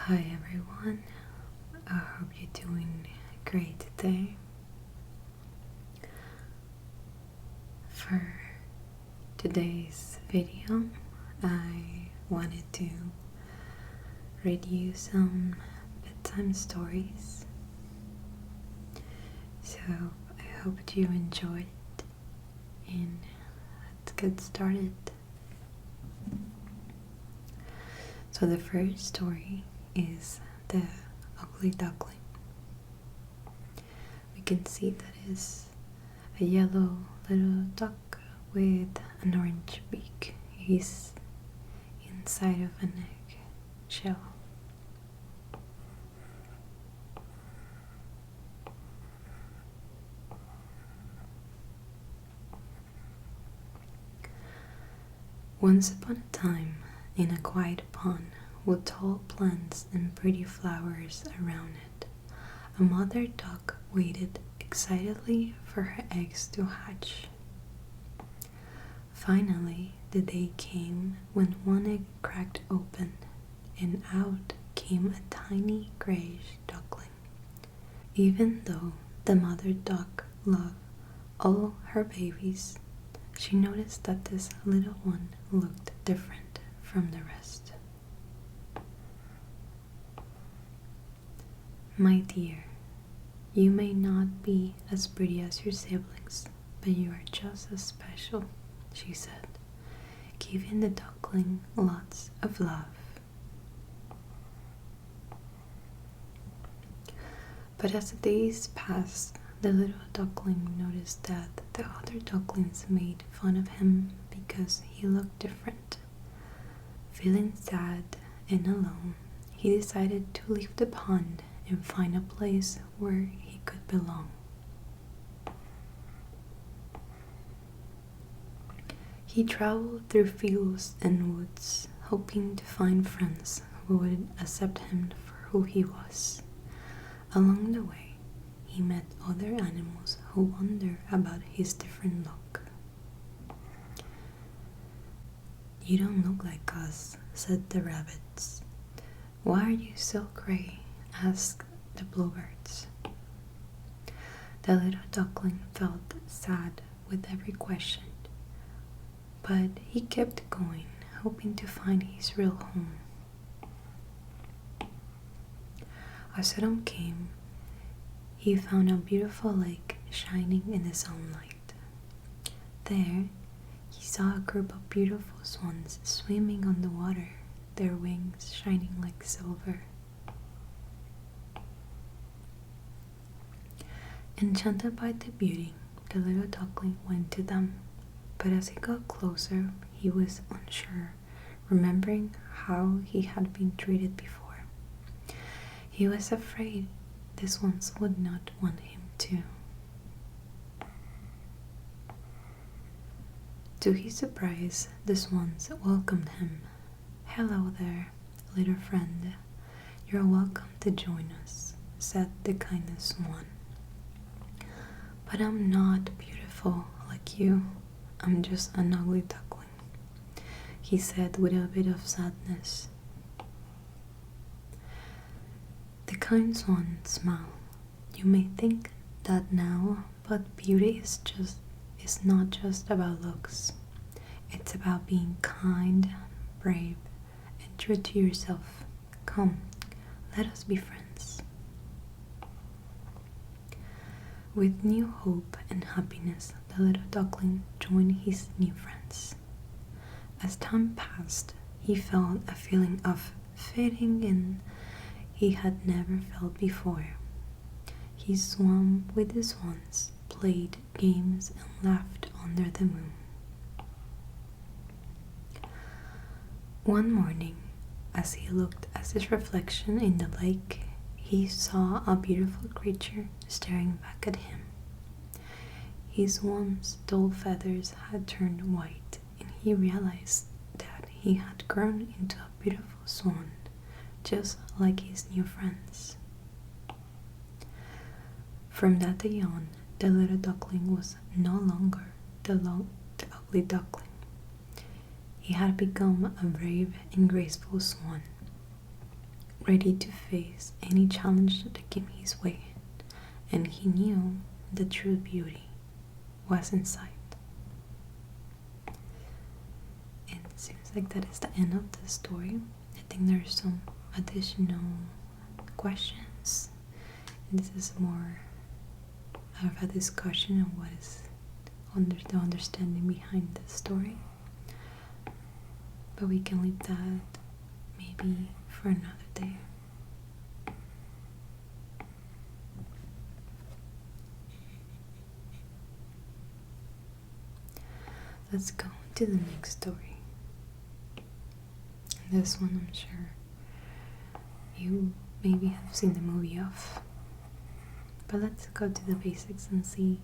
Hi everyone, I hope you're doing great today. For today's video, I wanted to read you some bedtime stories. So I hope you enjoyed it, and let's get started. So the first story is The Ugly Duckling. We can see that is a yellow little duck with an orange beak. He's inside of an egg shell. Once upon a time, in a quiet pond with tall plants and pretty flowers around it, a mother duck waited excitedly for her eggs to hatch. Finally, the day came when one egg cracked open, and out came a tiny grayish duckling. Even though the mother duck loved all her babies, she noticed that this little one looked different from the rest. My dear, you may not be as pretty as your siblings, but you are just as special, she said, giving the duckling lots of love. But as the days passed, the little duckling noticed that the other ducklings made fun of him because he looked different. Feeling sad and alone, he decided to leave the pond and find a place where he could belong. He traveled through fields and woods, hoping to find friends who would accept him for who he was. Along the way, he met other animals who wondered about his different look. "You don't look like us," said the rabbits. "Why are you so gray?" asked the bluebirds. The little duckling felt sad with every question, but he kept going, hoping to find his real home. As autumn came, he found a beautiful lake shining in the sunlight. There, he saw a group of beautiful swans swimming on the water, their wings shining like silver. Enchanted by the beauty, the little duckling went to them, but as he got closer, he was unsure, remembering how he had been treated before. He was afraid the swans would not want him to. To his surprise, the swans welcomed him. "Hello there, little friend. You're welcome to join us," said the kindest swan. "But I'm not beautiful like you. I'm just an ugly duckling," he said with a bit of sadness. The kind swan smiled. "You may think that now, but beauty is not just about looks. It's about being kind, brave, and true to yourself. Come, let us be friends." With new hope and happiness, the little duckling joined his new friends. As time passed, he felt a feeling of fitting in he had never felt before. He swam with the swans, played games, and laughed under the moon. One morning, as he looked at his reflection in the lake, he saw a beautiful creature staring back at him. His once dull feathers had turned white, and he realized that he had grown into a beautiful swan, just like his new friends. From that day on, the little duckling was no longer the ugly duckling. He had become a brave and graceful swan. ready to face any challenge that came his way, and he knew the true beauty was inside. And it seems like that is the end of the story. I think there's some additional questions. And this is more of a discussion of what is the understanding behind the story. But we can leave that maybe for another day. Let's go to the next story. And this one I'm sure you maybe have seen the movie of. But let's go to the basics and see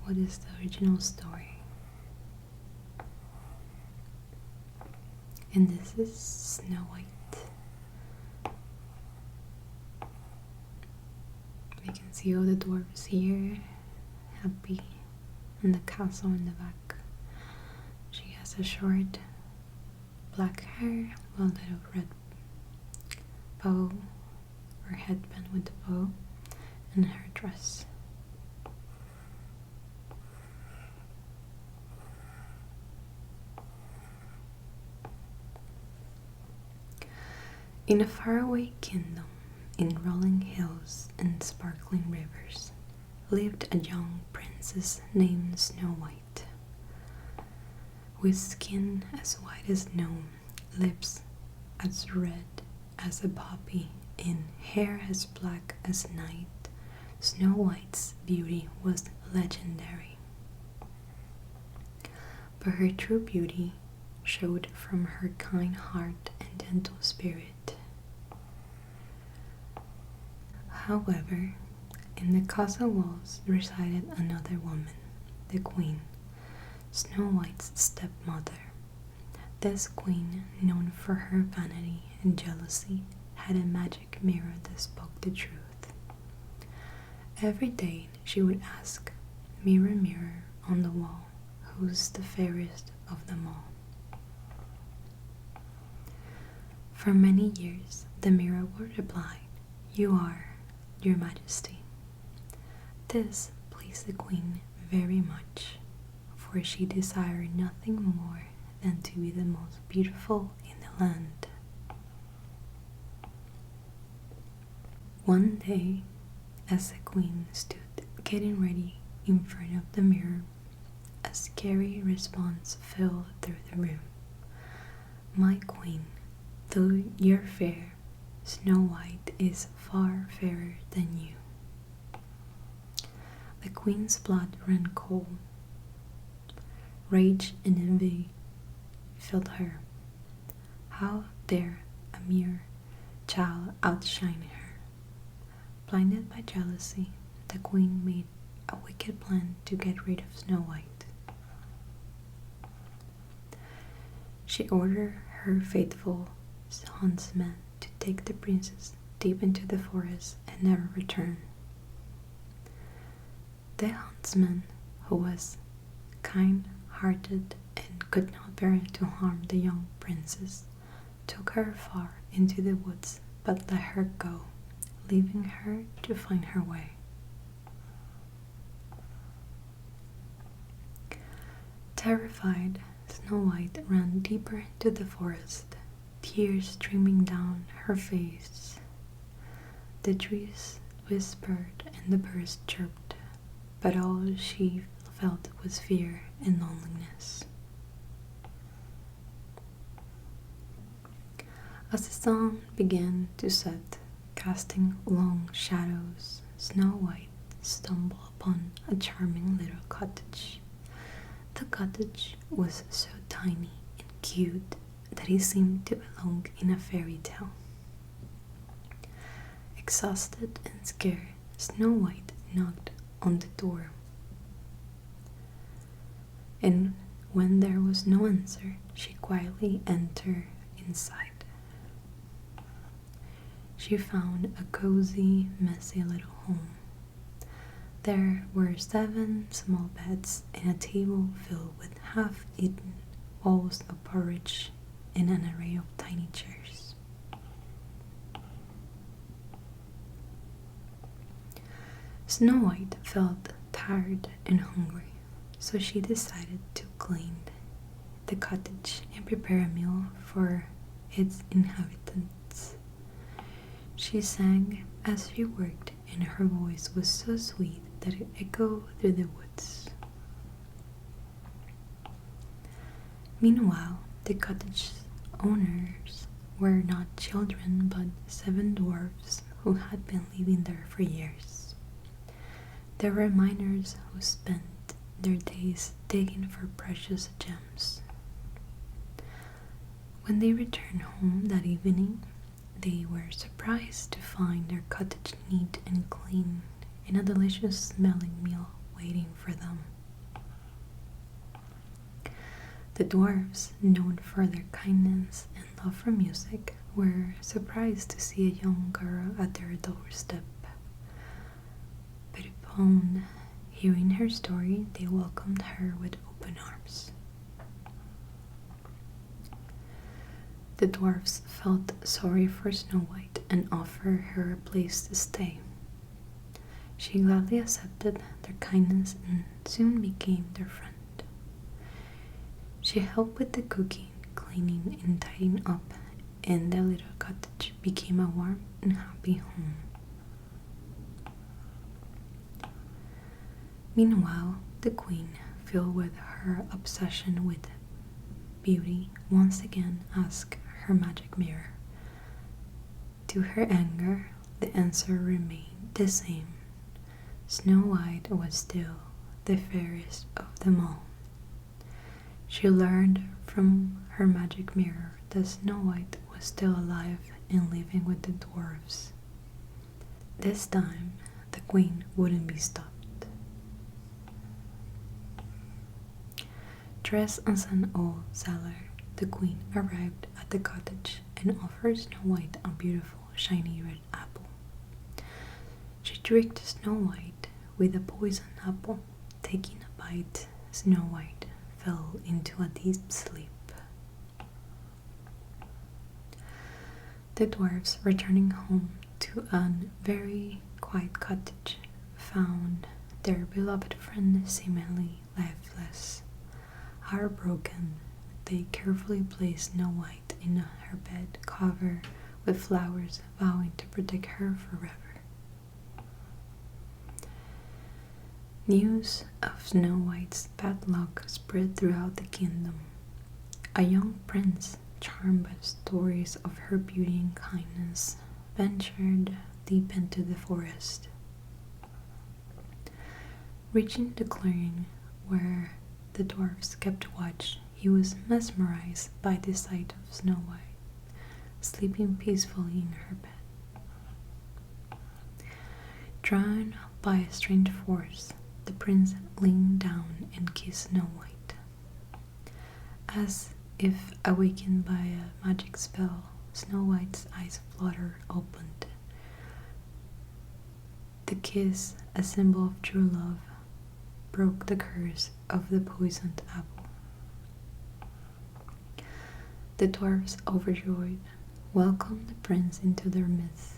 what is the original story. And this is Snow White. You can see all the dwarves here, happy, and the castle in the back. She has a short black hair, a little red bow, or headband with a bow, and her dress. In a faraway kingdom, in rolling hills and sparkling rivers, lived a young princess named Snow White. With skin as white as snow, lips as red as a poppy, and hair as black as night, Snow White's beauty was legendary. But her true beauty showed from her kind heart and gentle spirit. However, in the castle walls resided another woman, the queen, Snow White's stepmother. This queen, known for her vanity and jealousy, had a magic mirror that spoke the truth. Every day she would ask, "Mirror, mirror on the wall, who's the fairest of them all?" For many years the mirror would reply, "You are, your majesty." This pleased the queen very much, for she desired nothing more than to be the most beautiful in the land. One day, as the queen stood getting ready in front of the mirror, a scary response fell through the room. "My queen, though you're fair, Snow White is far fairer than you." The queen's blood ran cold. Rage and envy filled her. How dare a mere child outshine her? Blinded by jealousy, the queen made a wicked plan to get rid of Snow White. She ordered her faithful huntsman to take the princess deep into the forest and never return. The huntsman, who was kind-hearted and could not bear to harm the young princess, took her far into the woods but let her go, leaving her to find her way. Terrified, Snow White ran deeper into the forest, tears streaming down her face. The trees whispered and the birds chirped, but all she felt was fear and loneliness. As the sun began to set, casting long shadows, Snow White stumbled upon a charming little cottage. The cottage was so tiny and cute that it seemed to belong in a fairy tale. Exhausted and scared, Snow White knocked on the door. And when there was no answer, she quietly entered inside. She found a cozy, messy little home. There were 7 small beds and a table filled with half-eaten bowls of porridge and an array of tiny chairs. Snow White felt tired and hungry, so she decided to clean the cottage and prepare a meal for its inhabitants. She sang as she worked, and her voice was so sweet that it echoed through the woods. Meanwhile, the cottage owners were not children but 7 dwarfs who had been living there for years. They were miners who spent their days digging for precious gems. When they returned home that evening, they were surprised to find their cottage neat and clean and a delicious smelling meal waiting for them. The dwarfs, known for their kindness and love for music, were surprised to see a young girl at their doorstep. But upon hearing her story, they welcomed her with open arms. The dwarfs felt sorry for Snow White and offered her a place to stay. She gladly accepted their kindness and soon became their friend. She helped with the cooking, cleaning, and tidying up, and the little cottage became a warm and happy home. Meanwhile, the queen, filled with her obsession with beauty, once again asked her magic mirror. To her anger, the answer remained the same. Snow White was still the fairest of them all. She learned from her magic mirror that Snow White was still alive and living with the dwarfs. This time, the queen wouldn't be stopped. Dressed as an old sailor, the queen arrived at the cottage and offered Snow White a beautiful, shiny red apple. She tricked Snow White with a poisoned apple. Taking a bite, Snow White fell into a deep sleep. The dwarfs, returning home to a very quiet cottage, found their beloved friend seemingly lifeless. Heartbroken, they carefully placed Snow White in her bed covered with flowers, vowing to protect her forever. News of Snow White's bad luck spread throughout the kingdom. A young prince, charmed by stories of her beauty and kindness, ventured deep into the forest. Reaching the clearing where the dwarfs kept watch, he was mesmerized by the sight of Snow White, sleeping peacefully in her bed. Drawn by a strange force, the prince leaned down and kissed Snow White. As if awakened by a magic spell, Snow White's eyes fluttered opened. The kiss, a symbol of true love, broke the curse of the poisoned apple. The dwarfs, overjoyed, welcomed the prince into their midst.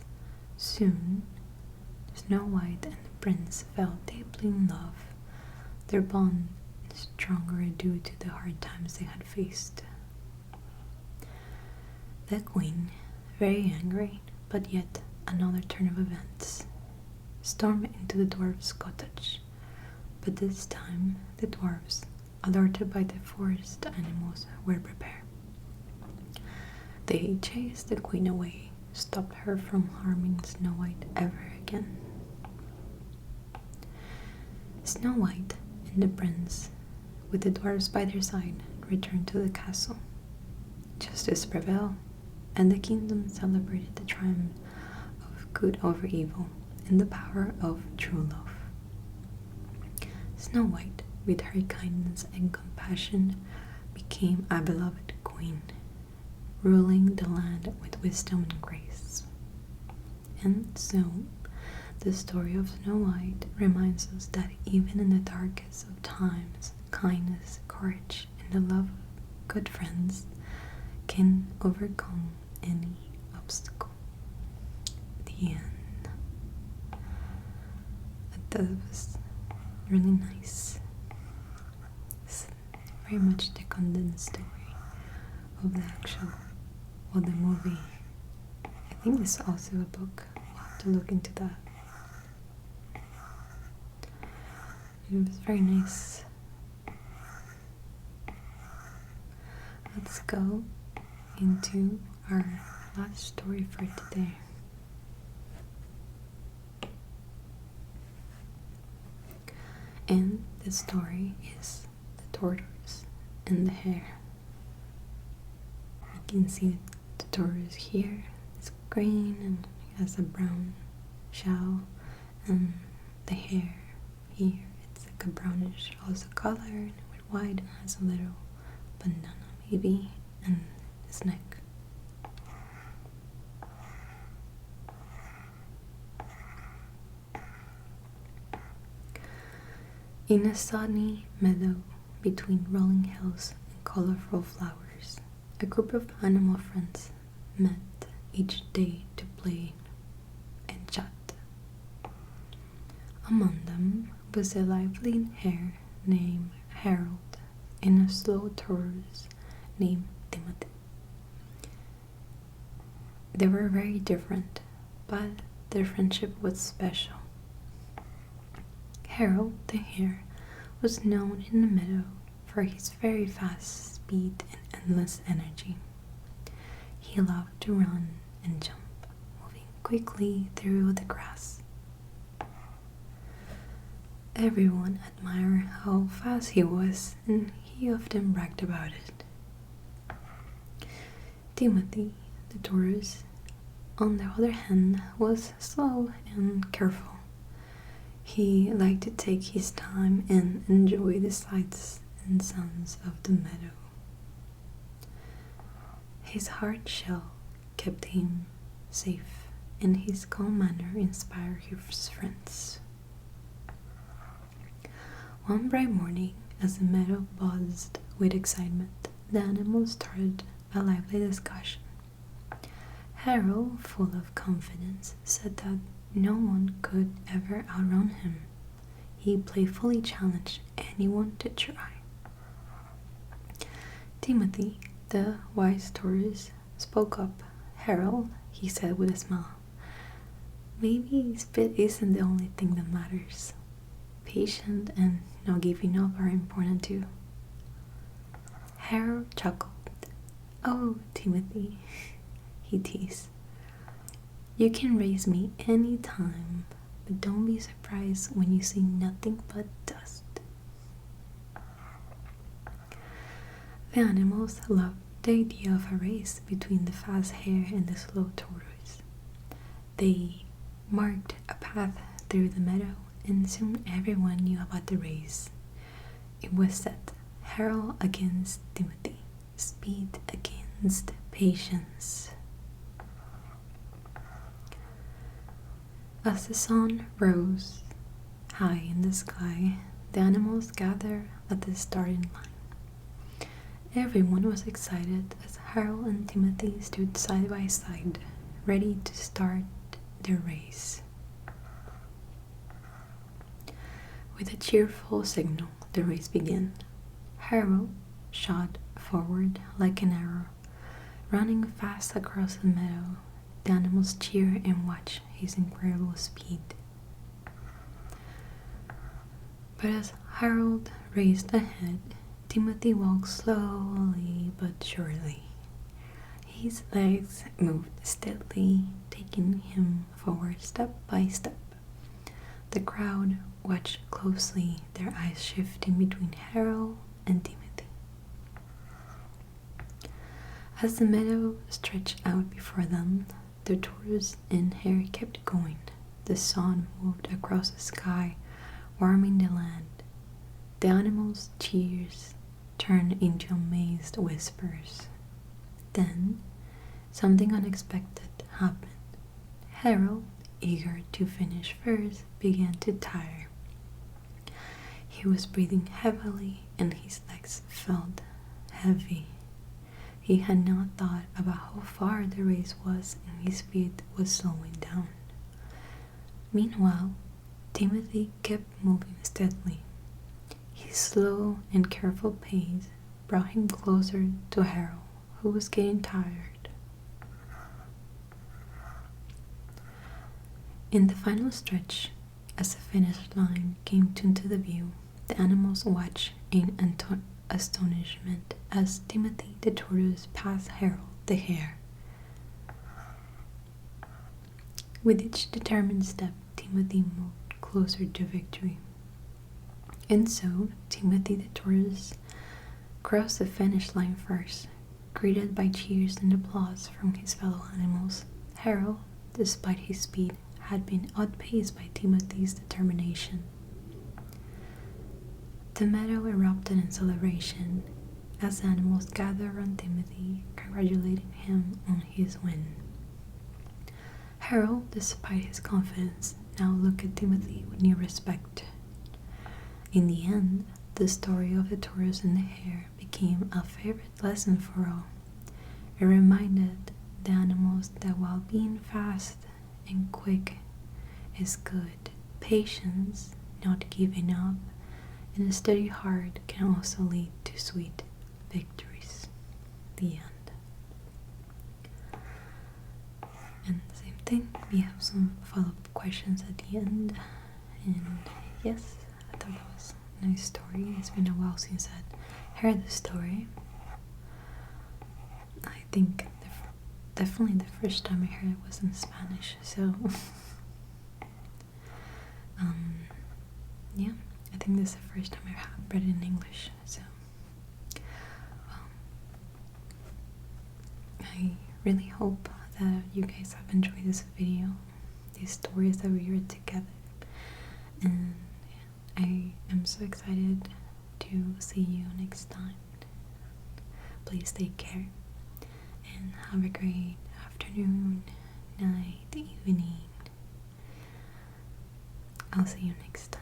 Soon, Snow White and the prince fell deeply in love, their bond stronger due to the hard times they had faced. The queen, very angry, but yet another turn of events, stormed into the dwarf's cottage. But this time, the dwarfs, alerted by the forest animals, were prepared. They chased the queen away, stopped her from harming Snow White ever again. Snow White and the prince, with the dwarfs by their side, returned to the castle. Justice prevailed, and the kingdom celebrated the triumph of good over evil and the power of true love. Snow White, with her kindness and compassion, became a beloved queen, ruling the land with wisdom and grace. And so, the story of Snow White reminds us that even in the darkest of times, kindness, courage, and the love of good friends can overcome any obstacle. The end. thought it was really nice. It's very much the condensed story of the the movie. I think it's also a book. We'll have to look into that. It was very nice. Let's go into our last story for today. And the story is the tortoise and the hare. You can see the tortoise here. It's green and has a brown shell, and the hare here, it's like a brownish also color with white and has a little banana maybe in his neck. In a sunny meadow between rolling hills and colorful flowers, a group of animal friends met each day to play and chat. Among them was a lively hare named Harold and a slow tortoise named Timothy. They were very different, but their friendship was special. Harold the hare was known in the meadow for his very fast speed and endless energy. He loved to run and jump, moving quickly through the grass. Everyone admired how fast he was, and he often bragged about it. Timothy, the tortoise, on the other hand, was slow and careful. He liked to take his time and enjoy the sights and sounds of the meadow. His hard shell kept him safe, and his calm manner inspired his friends. One bright morning, as the meadow buzzed with excitement, the animals started a lively discussion. Harold, full of confidence, said that no one could ever outrun him. He playfully challenged anyone to try. Timothy, the wise tortoise, spoke up. Harold, he said with a smile, maybe speed isn't the only thing that matters. Patience and not giving up are important too. Harold chuckled. Oh, Timothy, he teased. You can raise me any time, but don't be surprised when you see nothing but dust. The animals loved the idea of a race between the fast hare and the slow tortoise. They marked a path through the meadow, and soon everyone knew about the race. It was set, Harold against Timothy, speed against patience. As the sun rose high in the sky, the animals gathered at the starting line. Everyone was excited as Harold and Timothy stood side by side, ready to start their race. With a cheerful signal, the race began. Harold shot forward like an arrow, running fast across the meadow. The animals cheered and watched his incredible speed. But as Harold raced ahead, Timothy walked slowly but surely. His legs moved steadily, taking him forward step by step. The crowd watched closely, their eyes shifting between Harold and Timothy. As the meadow stretched out before them, the tortoise and hare kept going. The sun moved across the sky, warming the land. The animals' cheers turned into amazed whispers. Then, something unexpected happened. Harold, eager to finish first, began to tire. He was breathing heavily and his legs felt heavy. He had not thought about how far the race was and his speed was slowing down. Meanwhile, Timothy kept moving steadily. His slow and careful pace brought him closer to Harold, who was getting tired. In the final stretch, as the finish line came into the view, the animals watched in astonishment as Timothy the tortoise passed Harold the hare. With each determined step, Timothy moved closer to victory. And so, Timothy the tortoise crossed the finish line first, greeted by cheers and applause from his fellow animals. Harold, despite his speed, had been outpaced by Timothy's determination. The meadow erupted in celebration as animals gathered around Timothy, congratulating him on his win. Harold, despite his confidence, now looked at Timothy with new respect. In the end, the story of the tortoise and the hare became a favorite lesson for all. It reminded the animals that while being fast and quick is good, patience, not giving up, and a steady heart can also lead to sweet victories. The end. And same thing, we have some follow-up questions at the end. And yes, I thought that was a nice story. It's been a while since I heard the story. I think definitely the first time I heard it was in Spanish, so yeah, I think this is the first time I have read it in English, so I really hope that you guys have enjoyed this video, these stories that we read together, and I am so excited to see you next time. Please take care and have a great afternoon, night, evening. I'll see you next time.